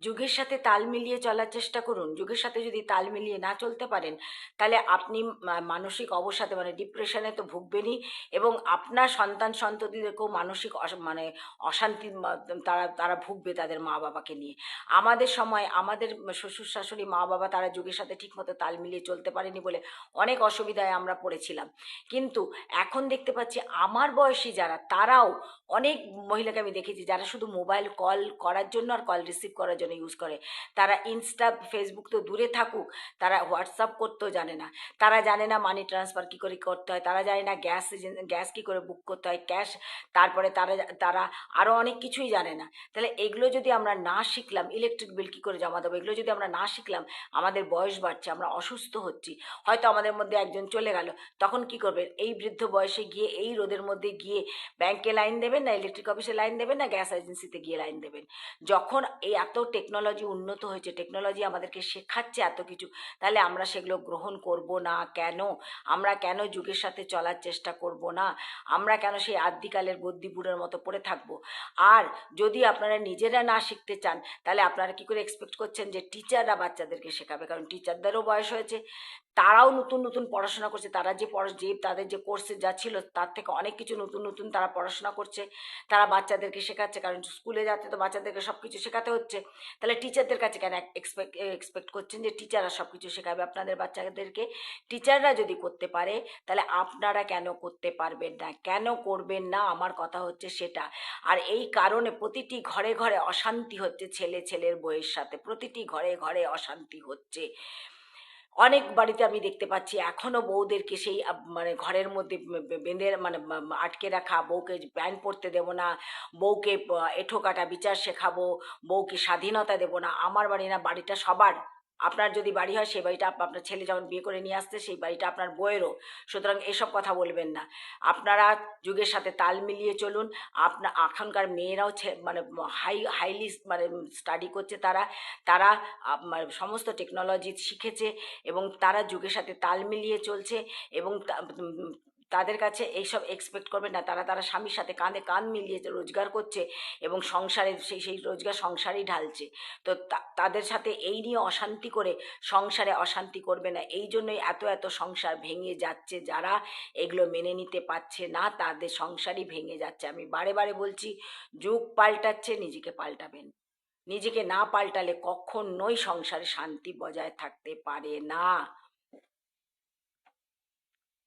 যুগের সাথে তাল মিলিয়ে চলার চেষ্টা করুন। যুগের সাথে যদি তাল মিলিয়ে না চলতে পারেন, তাহলে আপনি মানসিক অবসাদে মানে ডিপ্রেশনে তো ভুগবেনই, এবং আপনার সন্তান সন্ততিদেরকেও মানসিক মানে অশান্তি তারা তারা ভুগবে তাদের মা বাবাকে নিয়ে। আমাদের সময় আমাদের শ্বশুর শাশুড়ি মা বাবা তারা যুগের সাথে ঠিকমতো তাল মিলিয়ে চলতে পারেনি বলে অনেক অসুবিধায় আমরা পড়েছিলাম। কিন্তু এখন দেখতে পাচ্ছি আমার বয়সী যারা, তারাও অনেক মহিলাকে আমি দেখেছি যারা শুধু মোবাইল কল করার জন্য আর কল রিসিভ করার জন্য ইউজ করে। তারা ইনস্টা ফেসবুক তো দূরে থাকুক, তারা হোয়াটসঅ্যাপ করতেও জানে না। তারা জানে না মানি ট্রান্সফার কী করে করতে হয়, তারা জানে না গ্যাস কী করে বুক করতে হয়, ক্যাশ। তারপরে তারা তারা আরও অনেক কিছুই জানে না। তাহলে এগুলো যদি আমরা না শিখলাম, ইলেকট্রিক বিল কী করে জমা দেবো, এগুলো যদি আমরা না শিখলাম, আমাদের বয়স বাড়ছে, আমরা অসুস্থ হচ্ছি। হয়তো আমাদের মধ্যে একজন চলে গেল, তখন কি করবেন? এই বৃদ্ধ বয়সে গিয়ে এই রোদের মধ্যে গিয়ে ব্যাংকে লাইন দেবেন, না ইলেকট্রিক অফিসে লাইন দেবেন, না গ্যাস এজেন্সিতে গিয়ে লাইন দেবেন? যখন এই এত টেকনোলজি উন্নত হয়েছে, টেকনোলজি আমাদেরকে শেখাচ্ছে এত কিছু, তাহলে আমরা সেগুলো গ্রহণ করব না কেন? আমরা কেন যুগের সাথে চলার চেষ্টা করব না? আমরা কেন সেই আদ্যিকালের বদ্যিপুরের মতো পড়ে থাকবো? আর যদি আপনারা নিজেরা না শিখতে চান, তাহলে আপনারা কি করে এক্সপেক্ট করছেন যে টিচাররা বাচ্চাদেরকে শেখাবে? কারণ টিচারদেরও বয়স হয়েছে, তারাও নতুন নতুন পড়াশোনা করছে, তারা যে তাদের যে কোর্সে যা ছিল তার থেকে অনেক কিছু নতুন নতুন তারা পড়াশোনা করছে, তারা বাচ্চাদেরকে শেখাচ্ছে। কারণ স্কুলে যাতে তো বাচ্চাদেরকে সব কিছু শেখাতে হচ্ছে। তাহলে টিচারদের কাছে কেন এক্সপেক্ট করছেন যে টিচাররা সব কিছু শেখাবে আপনাদের বাচ্চাদেরকে? টিচাররা যদি করতে পারে, তাহলে আপনারা কেন করতে পারবেন না? কেন করবেন না, আমার কথা হচ্ছে সেটা। আর এই কারণে প্রতিটি ঘরে ঘরে অশান্তি হচ্ছে, ছেলে ছেলের বউয়ের সাথে প্রতিটি ঘরে ঘরে অশান্তি হচ্ছে। অনেক বাড়িতে আমি দেখতে পাচ্ছি এখনো বউদেরকে সেই মানে ঘরের মধ্যে বেঁধে মানে আটকে রাখা, বউকে প্যান্ট পরতে দেবো না, বউকে এঁঠো কাটা বিচার শেখাবো, বউকে স্বাধীনতা দেবো না। আমার বাড়ি না, বাড়িটা সবার। আপনার যদি বাড়ি হয় সেই বাড়িটা আপনার ছেলে যখন বিয়ে করে নিয়ে আসছে সেই বাড়িটা আপনার বউয়েরও। সুতরাং এসব কথা বলবেন না। আপনারা যুগের সাথে তাল মিলিয়ে চলুন। এখনকার মেয়েরাও মানে হাইলি মানে স্টাডি করছে, তারা তারা মানে সমস্ত টেকনোলজি শিখেছে, এবং তারা যুগের সাথে তাল মিলিয়ে চলছে। এবং তাদের কাছে এইসব এক্সপেক্ট করবেন না। তারা তারা স্বামীর সাথে কাঁধে কাঁধ মিলিয়ে রোজগার করছে, এবং সংসারে সেই রোজগার সংসারেই ঢালছে। তো তাদের সাথে এই নিয়ে অশান্তি করে সংসারে অশান্তি করবে না। এই জন্যই এত এত সংসার ভেঙে যাচ্ছে। যারা এগুলো মেনে নিতে পারছে না, তাদের সংসারই ভেঙে যাচ্ছে। আমি বারে বারে বলছি, যুগ পাল্টাচ্ছে, নিজেকে পাল্টাবেন। নিজেকে না পাল্টালে কখনোই সংসারে শান্তি বজায় থাকতে পারে না।